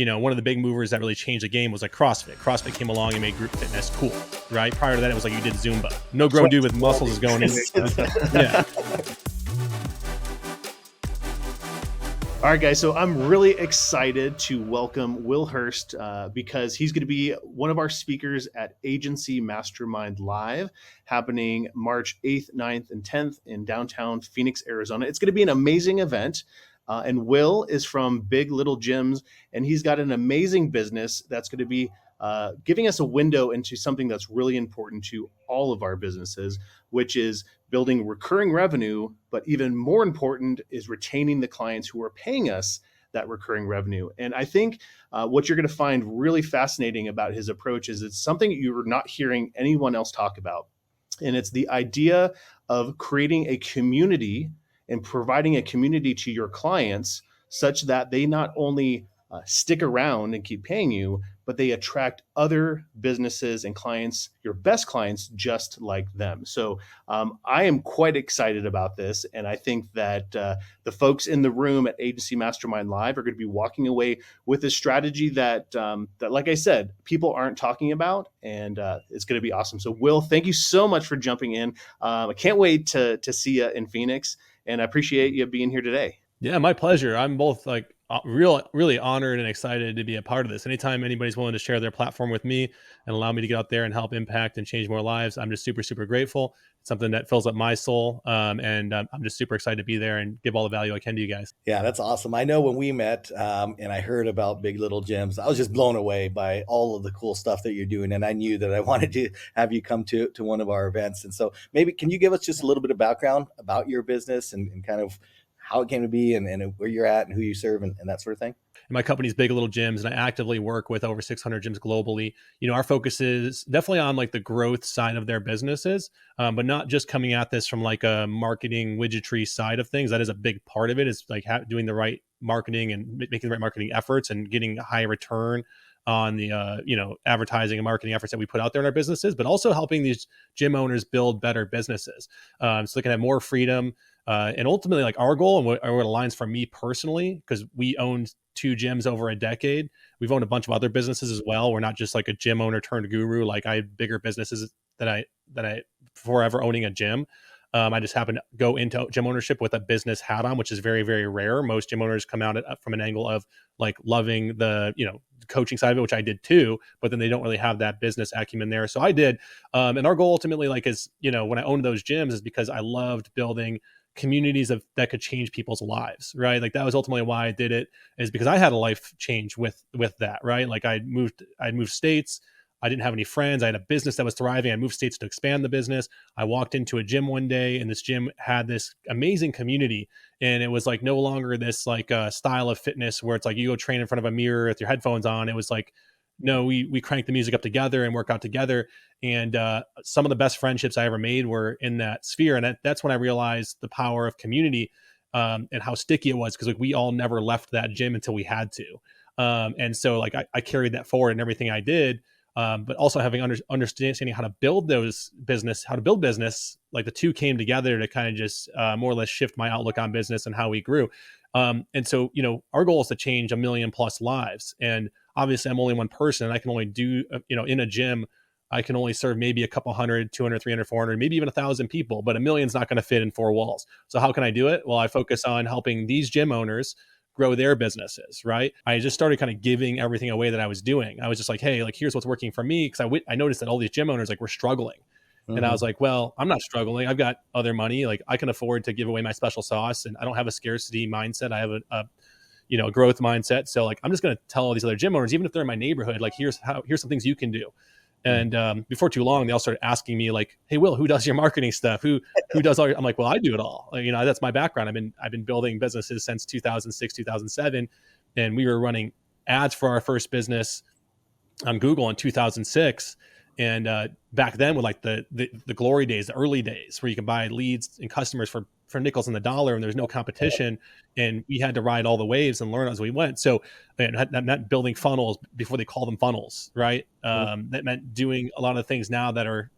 one of the big movers that really changed the game was like CrossFit. CrossFit came along and made group fitness cool, right? Prior to that, it was like you did Zumba. No grown dude with muscles is going in. Yeah. All right, guys. So I'm really excited to welcome Will Hurst because he's going to be one of our speakers at Agency Mastermind Live, happening March 8th, 9th, and 10th in downtown Phoenix, Arizona. It's going to be an amazing event. And Will is from Big Little Gyms, and he's got an amazing business that's going to be giving us a window into something that's really important to all of our businesses, which is building recurring revenue. But even more important is retaining the clients who are paying us that recurring revenue. And I think what you're going to find really fascinating about his approach is it's something you're not hearing anyone else talk about. And it's the idea of creating a community and providing a community to your clients such that they not only stick around and keep paying you, but they attract other businesses and clients, your best clients, just like them. So I am quite excited about this. And I think that the folks in the room at Agency Mastermind Live are going to be walking away with a strategy that, like I said, people aren't talking about. And it's going to be awesome. So Will, thank you so much for jumping in. I can't wait to see you in Phoenix. And I appreciate you being here today. Yeah, my pleasure. I'm both like really honored and excited to be a part of this. Anytime anybody's willing to share their platform with me and allow me to get out there and help impact and change more lives, I'm just super, super grateful. It's something that fills up my soul. And I'm just super excited to be there and give all the value I can to you guys. Yeah, that's awesome. I know when we met and I heard about Big Little Gyms, I was just blown away by all of the cool stuff that you're doing. And I knew that I wanted to have you come to one of our events. And so maybe can you give us just a little bit of background about your business and kind of how it came to be and where you're at and who you serve and that sort of thing? My company's Big Little Gyms, and I actively work with over 600 gyms globally. Our focus is definitely on like the growth side of their businesses, but not just coming at this from like a marketing widgetry side of things. That is a big part of it, is like doing the right marketing and making the right marketing efforts and getting a high return on the advertising and marketing efforts that we put out there in our businesses, but also helping these gym owners build better businesses so they can have more freedom. And ultimately, like our goal and what aligns for me personally, because we owned 2 gyms over a decade. We've owned a bunch of other businesses as well. We're not just like a gym owner turned guru. Like I had bigger businesses that I before ever owning a gym. I just happened to go into gym ownership with a business hat on, which is very, very rare. Most gym owners come out from an angle of like loving the, coaching side of it, which I did too, but then they don't really have that business acumen there. So I did. And our goal ultimately, like is, when I owned those gyms is because I loved building communities that could change people's lives, right? Like that was ultimately why I did it, is because I had a life change with that, right? Like I'd moved states. I didn't have any friends. I had a business that was thriving. I moved states to expand the business. I walked into a gym one day and this gym had this amazing community. And it was like no longer this like style of fitness where it's like you go train in front of a mirror with your headphones on. It was like, no, we crank the music up together and work out together. And some of the best friendships I ever made were in that sphere. And that's when I realized the power of community and how sticky it was, because like we all never left that gym until we had to. And so like I carried that forward in everything I did. But also having understanding how to build business, like the two came together to kind of just more or less shift my outlook on business and how we grew. And so, our goal is to change 1 million plus lives. And obviously I'm only one person and I can only do, in a gym, I can only serve maybe a couple 100, 200, 300, 400, maybe even 1,000 people, but 1 million's not going to fit in 4 walls. So how can I do it? Well, I focus on helping these gym owners grow their businesses, right? I just started kind of giving everything away that I was doing. I was just like, hey, like here's what's working for me. Cause I noticed that all these gym owners like were struggling. Mm-hmm. And I was like, well, I'm not struggling. I've got other money. Like I can afford to give away my special sauce and I don't have a scarcity mindset. I have a growth mindset. So like, I'm just going to tell all these other gym owners, even if they're in my neighborhood, like here's some things you can do. And before too long, they all started asking me like, hey, Will, who does your marketing stuff? Who does all I'm like, well, I do it all. Like, that's my background. I've been building businesses since 2006, 2007. And we were running ads for our first business on Google in 2006. And back then with like the glory days, the early days where you can buy leads and customers for nickels on the dollar and there's no competition. And we had to ride all the waves and learn as we went. So that meant building funnels before they call them funnels, right? That meant doing a lot of things now that are,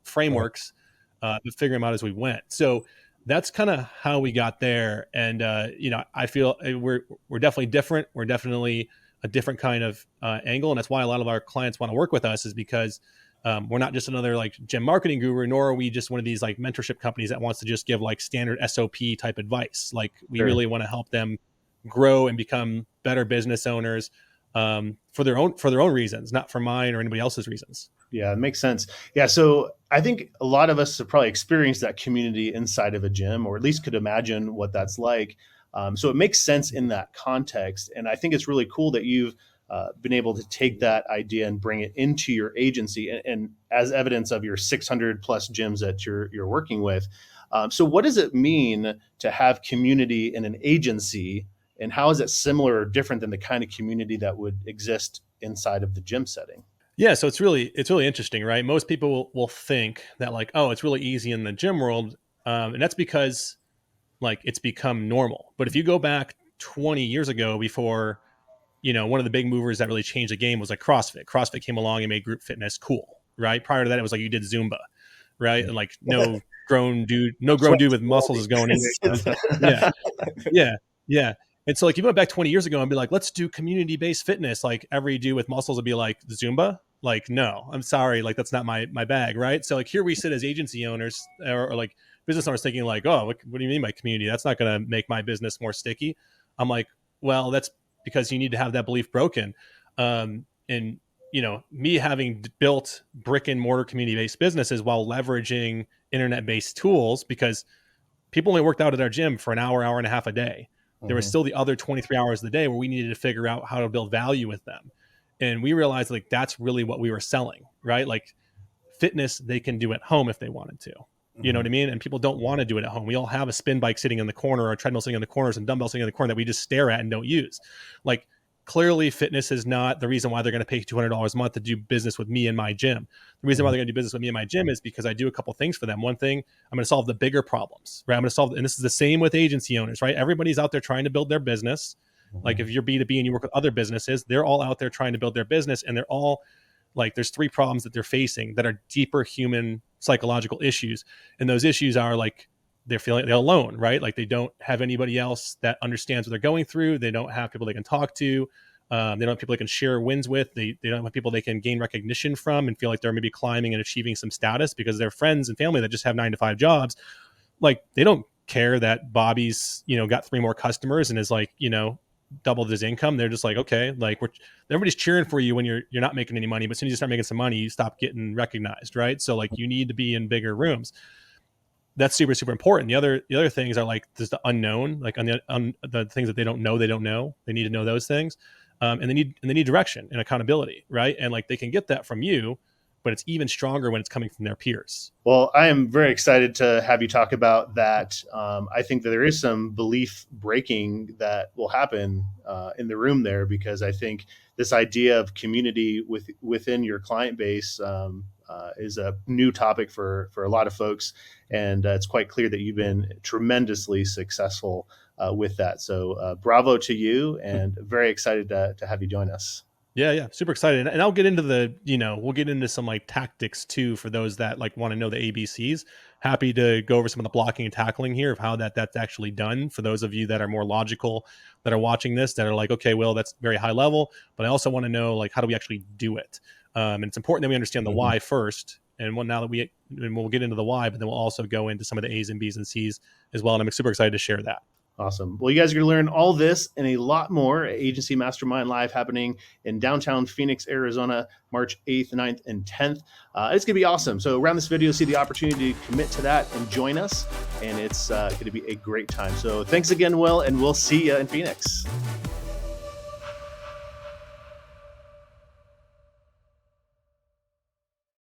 frameworks, but figuring them out as we went. So that's kind of how we got there. And, I feel we're definitely different. We're definitely a different kind of angle. And that's why a lot of our clients want to work with us, is because we're not just another like gym marketing guru, nor are we just one of these like mentorship companies that wants to just give like standard SOP type advice. Like we Sure. really want to help them grow and become better business owners for their own reasons, not for mine or anybody else's reasons. Yeah, it makes sense. Yeah, so I think a lot of us have probably experienced that community inside of a gym, or at least could imagine what that's like. So it makes sense in that context. And I think it's really cool that you've been able to take that idea and bring it into your agency, and as evidence of your 600 plus gyms that you're working with. So what does it mean to have community in an agency, and how is it similar or different than the kind of community that would exist inside of the gym setting? Yeah, so it's really interesting, right? Most people will think that like, oh, it's really easy in the gym world, and that's because like it's become normal. But if you go back 20 years ago, before one of the big movers that really changed the game was like CrossFit. CrossFit came along and made group fitness cool, right? Prior to that, it was like you did Zumba, right? And like no grown dude with muscles is going in. Yeah, yeah, yeah. And so like you went back 20 years ago and be like, let's do community-based fitness. Like every dude with muscles would be like, Zumba? Like, no, I'm sorry. Like that's not my bag, right? So like here we sit as agency owners or like business owners thinking like, oh, what do you mean by community? That's not going to make my business more sticky. I'm like, well, that's because you need to have that belief broken. And me having built brick and mortar community-based businesses while leveraging internet-based tools, because people only worked out at our gym for an hour and a half a day. There was still the other 23 hours of the day where we needed to figure out how to build value with them. And we realized like that's really what we were selling, right? Like fitness, they can do at home if they wanted to. You know what I mean? And people don't want to do it at home. We all have a spin bike sitting in the corner, or a treadmill sitting in the corners, and dumbbells sitting in the corner that we just stare at and don't use. Like clearly fitness is not the reason why they're going to pay $200 a month to do business with me in my gym. The reason why they're going to do business with me in my gym is because I do a couple things for them. One thing, I'm going to solve the bigger problems, right? I'm going to solve, and this is the same with agency owners, right? Everybody's out there trying to build their business. Like if you're B2B and you work with other businesses, they're all out there trying to build their business, and they're all like, there's three problems that they're facing that are deeper human psychological issues. And those issues are like, they're feeling they're alone, right? Like they don't have anybody else that understands what they're going through. They don't have people they can talk to. They don't have people they can share wins with. They don't have people they can gain recognition from and feel like they're maybe climbing and achieving some status, because their friends and family that just have 9-to-5 jobs, like they don't care that Bobby's, got 3 more customers and is like, doubled his income. They're just like, okay, like everybody's cheering for you when you're not making any money, but as soon as you start making some money, you stop getting recognized, right? So like you need to be in bigger rooms. That's super, super important. The other things are like there's the unknown, like on the things that they don't know. They need to know those things, and they need direction and accountability, right? And like they can get that from you, but it's even stronger when it's coming from their peers. Well, I am very excited to have you talk about that. I think that there is some belief breaking that will happen in the room there, because I think this idea of community within your client base is a new topic for a lot of folks. And it's quite clear that you've been tremendously successful with that. So bravo to you, and very excited to have you join us. Yeah. Super excited. And I'll get into we'll get into some like tactics too, for those that like want to know the ABCs. Happy to go over some of the blocking and tackling here of how that's actually done. For those of you that are more logical, that are watching this, that are like, okay, well, that's very high level, but I also want to know like, how do we actually do it? And it's important that we understand the why first. And now that we'll get into the why, but then we'll also go into some of the A's and B's and C's as well. And I'm super excited to share that. Awesome. Well, you guys are going to learn all this and a lot more at Agency Mastermind Live, happening in downtown Phoenix, Arizona, March 8th, 9th, and 10th. It's going to be awesome. So around this video, see the opportunity to commit to that and join us. And it's going to be a great time. So thanks again, Will, and we'll see you in Phoenix.